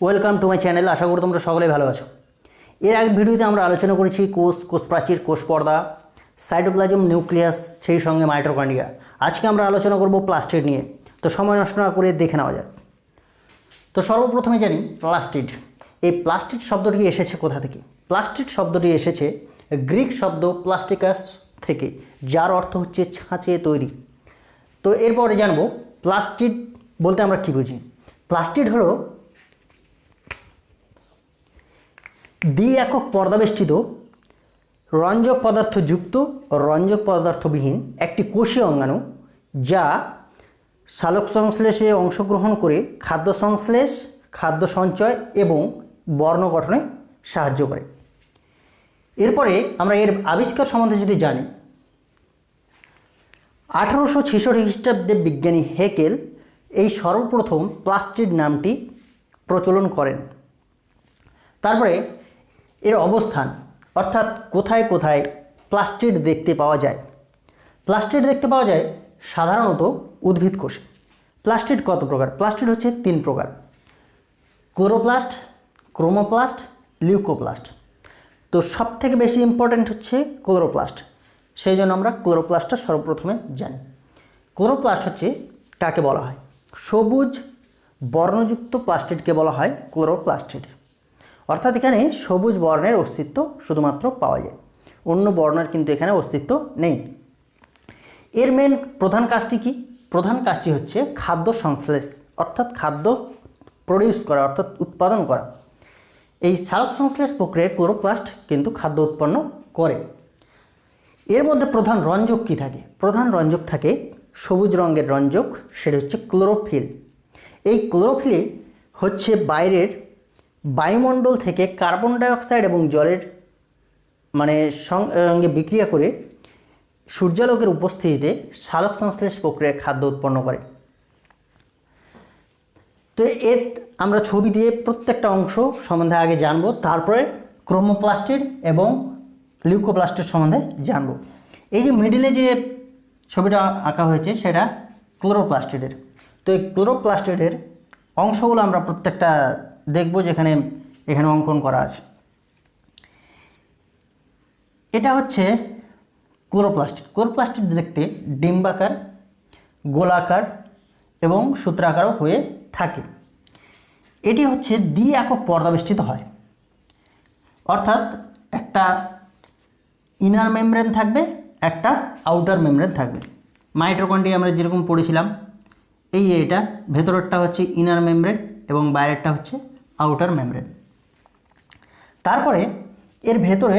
Welcome to my channel. আশা করি তোমরা সকলেই ভালো আছো। এর আগের ভিডিওতে আমরা আলোচনা করেছি কোষ প্রাচীর, কোষ পর্দা, সাইটোপ্লাজম, নিউক্লিয়াস, সেই সঙ্গে মাইটোকন্ড্রিয়া। আজকে আমরা আলোচনা করব প্লাস্টিড নিয়ে। তো সময় নষ্ট না করে দেখে নেওয়া যাক। তো সর্বপ্রথমে জানি প্লাস্টিড। এই প্লাস্টিড শব্দটি এসেছে কোথা থেকে? প্লাস্টিড শব্দটি এসেছে গ্রিক শব্দ প্লাস্টিকাস থেকে, যার অর্থ হচ্ছে ছাঁচে তৈরি। তো এরপরে জানবো প্লাস্টিড বলতে আমরা কী বুঝি। প্লাস্টিড হলো দ্বি একক পর্দাবেষ্টিত রঞ্জক পদার্থযুক্ত রঞ্জক পদার্থবিহীন একটি কোষীয় অঙ্গাণু, যা সালোক সংশ্লেষে অংশগ্রহণ করে খাদ্য সংশ্লেষ, খাদ্য সঞ্চয় এবং বর্ণ গঠনে সাহায্য করে। এরপরে আমরা এর আবিষ্কার সম্বন্ধে যদি জানি, 1866 খ্রিস্টাব্দে বিজ্ঞানী হেকেল এই সর্বপ্রথম প্লাস্টিড নামটি প্রচলন করেন। তারপরে এর অবস্থান, অর্থাৎ কোথায় কোথায় প্লাস্টিড দেখতে পাওয়া যায়। প্লাস্টিড দেখতে পাওয়া যায় সাধারণত উদ্ভিদ কোষে। প্লাস্টিড কত প্রকার? প্লাস্টিড হচ্ছে 3 প্রকার: ক্লোরোপ্লাস্ট, ক্রোমোপ্লাস্ট, লিউকোপ্লাস্ট। তো সব থেকে বেশি ইম্পর্ট্যান্ট হচ্ছে ক্লোরোপ্লাস্ট, সেই জন্য আমরা ক্লোরোপ্লাস্টটা সর্বপ্রথমে জানি। ক্লোরোপ্লাস্ট হচ্ছে কাকে বলা হয়? সবুজ বর্ণযুক্ত প্লাস্টিডকে বলা হয় ক্লোরোপ্লাস্টিড। অর্থাৎ এখানে সবুজ বর্ণের অস্তিত্ব শুধুমাত্র পাওয়া যায়, অন্য বর্ণের কিন্তু এখানে অস্তিত্ব নেই। এর মেন প্রধান কাজটি কি? প্রধান কাজটি হচ্ছে খাদ্য সংশ্লেষ, অর্থাৎ খাদ্য প্রডিউস করা, অর্থাৎ উৎপাদন করা। এই সালোক সংশ্লেষ প্রক্রিয়ায় ক্লোরোপ্লাস্ট কিন্তু খাদ্য উৎপন্ন করে। এর মধ্যে প্রধান রঞ্জক কী থাকে? প্রধান রঞ্জক থাকে সবুজ রঙের রঞ্জক, সেটা হচ্ছে ক্লোরোফিল। এই ক্লোরোফিল হচ্ছে বাইরের বায়ুমণ্ডল থেকে কার্বন ডাইঅক্সাইড এবং জলের সঙ্গে বিক্রিয়া করে সূর্যালোকের উপস্থিতিতে সালোক সংশ্লেষ প্রক্রিয়ায় খাদ্য উৎপন্ন করে। তো এর আমরা ছবি দিয়ে প্রত্যেকটা অংশ সম্বন্ধে আগে জানবো, তারপরে ক্রোমোপ্লাস্টিড এবং লিউকোপ্লাস্টের সম্বন্ধে জানবো। এই যে মিডিলে যে ছবিটা আঁকা হয়েছে সেটা ক্লোরোপ্লাস্টিডের। তো এই ক্লোরোপ্লাস্টিডের অংশগুলো আমরা প্রত্যেকটা দেখব, যেখানে এখানে অঙ্কন করা আছে। এটা হচ্ছে ক্লোরোপ্লাস্টিড। ক্লোরোপ্লাস্টিড দেখতে ডিম্বাকার, গোলাকার এবং সূত্রাকারও হয়ে থাকে। এটি হচ্ছে দ্বি একক পর্দাবেষ্টিত হয়, অর্থাৎ একটা ইনার মেমব্রেন থাকবে, একটা আউটার মেমব্রেন থাকবে। মাইটোকন্ড্রিয়া আমরা যেরকম পড়েছিলাম, এটা ভেতরেরটা হচ্ছে ইনার মেমব্রেন এবং বাইরেরটা হচ্ছে আউটার মেমব্রেন। তারপরে এর ভেতরে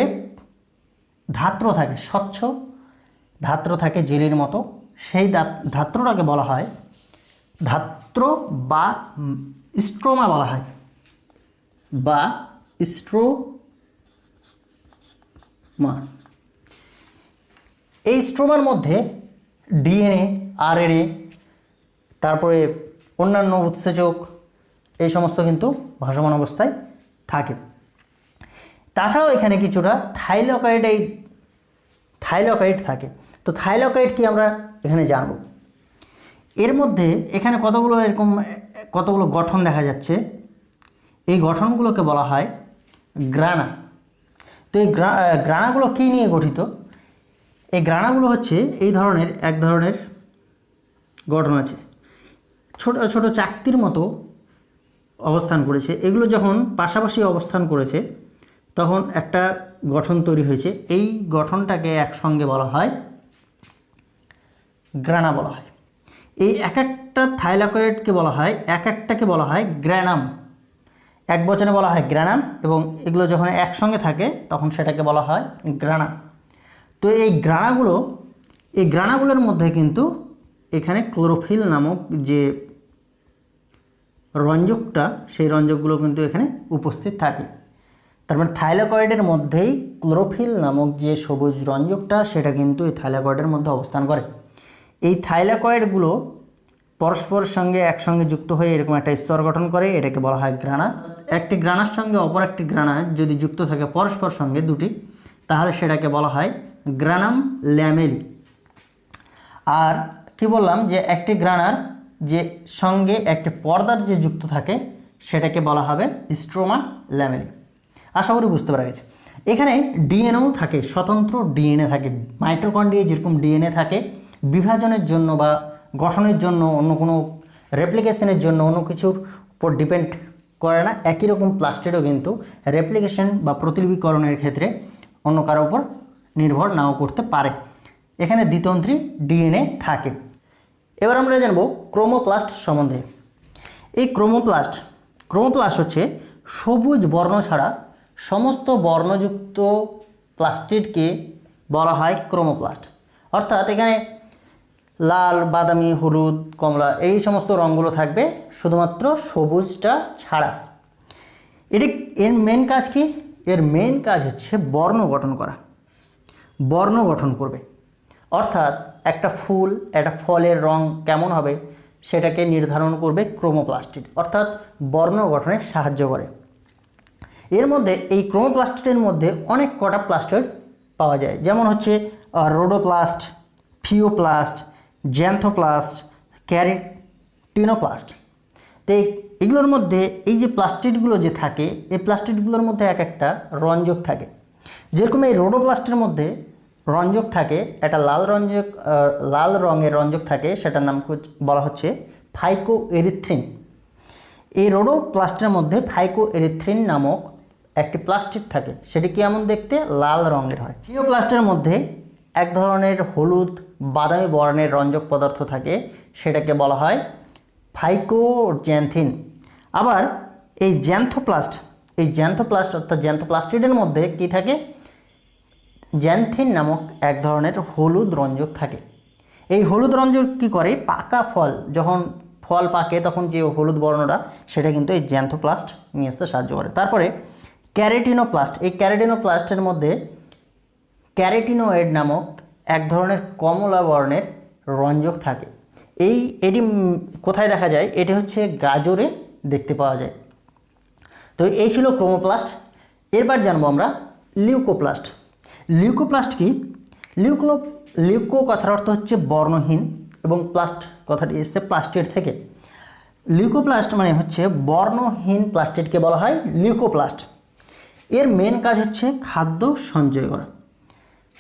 ধাত্র থাকে, স্বচ্ছ ধাত্র থাকে জেলের মতো। সেই ধাত্রটাকে বলা হয় ধাত্র বা স্ট্রোমা বলা হয়, বা স্ট্রোমা। এই স্ট্রোমার মধ্যে ডিএনএ, আরএনএ, তারপরে অন্যান্য উৎসেচক, এই সমস্ত কিন্তু ভাসমান অবস্থায় থাকে। তাছাড়াও এখানে কিছুটা থাইলকয়েড থাকে। তো থাইলকয়েড কি আমরা এখানে জানব। এর মধ্যে এখানে কতগুলো গঠন দেখা যাচ্ছে। এই গঠনগুলোকে বলা হয় গ্রানা। তো এই গ্রানাগুলো কী নিয়ে গঠিত? এই গ্রানাগুলো হচ্ছে এক ধরনের গঠন আছে, ছোট ছোট চাকতির মতো অবস্থান করেছে। এগুলো যখন পাশাপাশি অবস্থান করেছে তখন একটা গঠন তৈরি হয়েছে। এই গঠনটাকে একসঙ্গে বলা হয় গ্রানা বলা হয়। এই একটা থাইলাকয়েডকে বলা হয়, একটাকে বলা হয় গ্র্যানাম। এক বচনে বলা হয় গ্র্যানাম, এবং এগুলো যখন একসঙ্গে থাকে তখন সেটাকে বলা হয় গ্রানা। তো এই গ্রানাগুলোর মধ্যে কিন্তু এখানে ক্লোরোফিল নামক যে রঞ্জকটা, সেই রঞ্জকগুলো কিন্তু এখানে উপস্থিত থাকে। তার মানে থাইলাকয়েডের মধ্যেই ক্লোরোফিল নামক যে সবুজ রঞ্জকটা, সেটা কিন্তু এই থাইলাকয়েডের মধ্যে অবস্থান করে। এই থাইলাকয়েডগুলো পরস্পরের সঙ্গে একসঙ্গে যুক্ত হয়ে এরকম একটা স্তর গঠন করে, এটাকে বলা হয় গ্রানা। একটি গ্রানার সঙ্গে অপর একটি গ্রানা যদি যুক্ত থাকে পরস্পর সঙ্গে দুটি, তাহলে সেটাকে বলা হয় গ্রানাম ল্যামেলি। আর কি বললাম যে একটি গ্রানার যে সঙ্গে একটি পর্দার যে যুক্ত থাকে সেটাকে বলা হবে স্ট্রোমা ল্যামেলি। আশা করি বুঝতে পারা গেছে। এখানে ডিএনএও থাকে, স্বতন্ত্র ডিএনএ থাকে। মাইটোকন্ড্রিয়ায় যেরকম ডিএনএ থাকে বিভাজনের জন্য বা গঠনের জন্য, অন্য কোনো রেপ্লিকেশনের জন্য অন্য কিছুর উপর ডিপেন্ড করে না, একই রকম প্লাস্টিডও কিন্তু রেপ্লিকেশন বা প্রতিলিপিকরণের ক্ষেত্রে অন্য কারোর উপর নির্ভর নাও করতে পারে। এখানে দ্বিতন্ত্রী ডিএনএ থাকে। এবার আমরা জানব ক্রোমোপ্লাস্ট সম্বন্ধে। এই ক্রোমোপ্লাস্ট হচ্ছে সবুজ বর্ণ ছাড়া সমস্ত বর্ণযুক্ত প্লাস্টিডকে বলা হয় ক্রোমোপ্লাস্ট। অর্থাৎ এখানে লাল, বাদামি, হলুদ, কমলা এই সমস্ত রঙগুলো থাকবে, শুধুমাত্র সবুজটা ছাড়া। এর মেন কাজ কি? এর মেন কাজ হচ্ছে বর্ণ গঠন করা, বর্ণ গঠন করবে। অর্থাৎ একটা ফুল, একটা ফলের রং কেমন হবে সেটাকে নির্ধারণ করবে ক্রোমোপ্লাস্টিড, অর্থাৎ বর্ণ গঠনে সাহায্য করে। এর মধ্যে এই ক্রোমোপ্লাস্টিডের মধ্যে অনেক কটা প্লাস্টিড পাওয়া যায়, যেমন হচ্ছে রোডোপ্লাস্ট, ফিওপ্লাস্ট, জ্যান্থোপ্লাস্ট, ক্যারেটিনোপ্লাস্ট। তো এগুলোর মধ্যে এই যে প্লাস্টিডগুলো যে থাকে, এই প্লাস্টিডগুলোর মধ্যে এক একটা রঞ্জক থাকে। যেরকম এই রোডোপ্লাস্টের মধ্যে রঞ্জক থাকে, একটা লাল রঙের রঞ্জক থাকে, সেটার নাম বলা হচ্ছে ফাইকোএরিথ্রিন। এই রোডোপ্লাস্টের মধ্যে ফাইকোএরিথ্রিন নামক একটি প্লাস্টিড থাকে, সেটি কেমন দেখতে? লাল রঙের হয়। ফিওপ্লাস্টের মধ্যে এক ধরনের হলুদ বাদামি বর্ণের রঞ্জক পদার্থ থাকে, সেটাকে বলা হয় ফাইকোজ্যান্থিন। আবার এই জ্যান্থোপ্লাস্ট অর্থাৎ জ্যান্থোপ্লাস্টিডের মধ্যে কি থাকে? জ্যান্থিন নামক এক ধরনের হলুদ রঞ্জক থাকে। এই হলুদ রঞ্জক কী করে? পাকা ফল, যখন ফল পাকে তখন যে হলুদ বর্ণটা, সেটা কিন্তু এই জ্যান্থোপ্লাস্ট নিয়ে আসতে সাহায্য করে। তারপরে ক্যারেটিনোপ্লাস্ট। এই ক্যারেটিনোপ্লাস্টের মধ্যে ক্যারেটিনোয়েড নামক এক ধরনের কমলা বর্ণের রঞ্জক থাকে। এটি কোথায় দেখা যায়? এটি হচ্ছে গাজরে দেখতে পাওয়া যায়। তো এই ছিল ক্রোমোপ্লাস্ট। এরপর জানবো আমরা লিউকোপ্লাস্ট। লিউকোপ্লাস্ট কি? লিউকো কথার অর্থ হচ্ছে বর্ণহীন, এবং প্লাস্ট কথাটি এসছে প্লাস্টিড থেকে। লিউকোপ্লাস্ট মানে হচ্ছে বর্ণহীন প্লাস্টিডকে বলা হয় লিউকোপ্লাস্ট। এর মেন কাজ হচ্ছে খাদ্য সঞ্চয় করা।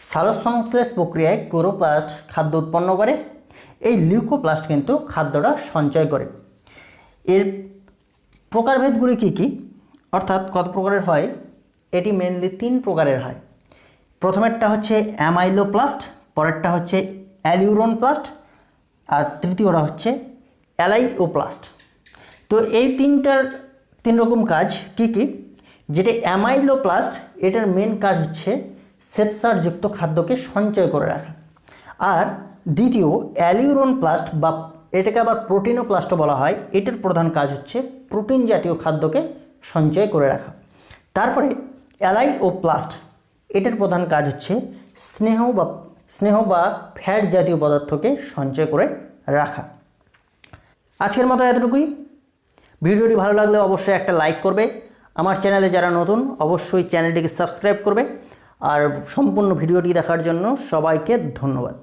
সালোকসংশ্লেষ প্রক্রিয়ায় ক্লোরোপ্লাস্ট খাদ্য উৎপন্ন করে, এই লিউকোপ্লাস্ট কিন্তু খাদ্যটা সঞ্চয় করে। এর প্রকারভেদগুলি কী কী, অর্থাৎ কত প্রকারের হয়? এটি মেনলি 3 প্রকারের হয়। প্রথমেরটা হচ্ছে অ্যামাইলোপ্লাস্ট, পরেরটা হচ্ছে অ্যালিউরনপ্লাস্ট, আর তৃতীয়টা হচ্ছে অ্যালাইওপ্লাস্ট। তো এই 3 রকম কাজ কি কি? যেটা অ্যামাইলোপ্লাস্ট, এটার মেন কাজ হচ্ছে শ্বেতসারযুক্ত খাদ্যকে সঞ্চয় করে রাখা। আর দ্বিতীয় অ্যালিউরনপ্লাস্ট, বা এটাকে আবার প্রোটিনোপ্লাস্টও বলা হয়, এটার প্রধান কাজ হচ্ছে প্রোটিন জাতীয় খাদ্যকে সঞ্চয় করে রাখা। তারপরে অ্যালাইওপ্লাস্ট, এটার প্রধান কাজ হচ্ছে স্নেহ বা ফ্যাট জাতীয় পদার্থকে সঞ্চয় করে রাখা। আজকের মতো এতটুকুই। ভিডিওটি ভালো লাগলে অবশ্যই একটা লাইক করবে। আমার চ্যানেলে যারা নতুন অবশ্যই চ্যানেলটিকে সাবস্ক্রাইব করবে। আর সম্পূর্ণ ভিডিওটি দেখার জন্য সবাইকে ধন্যবাদ।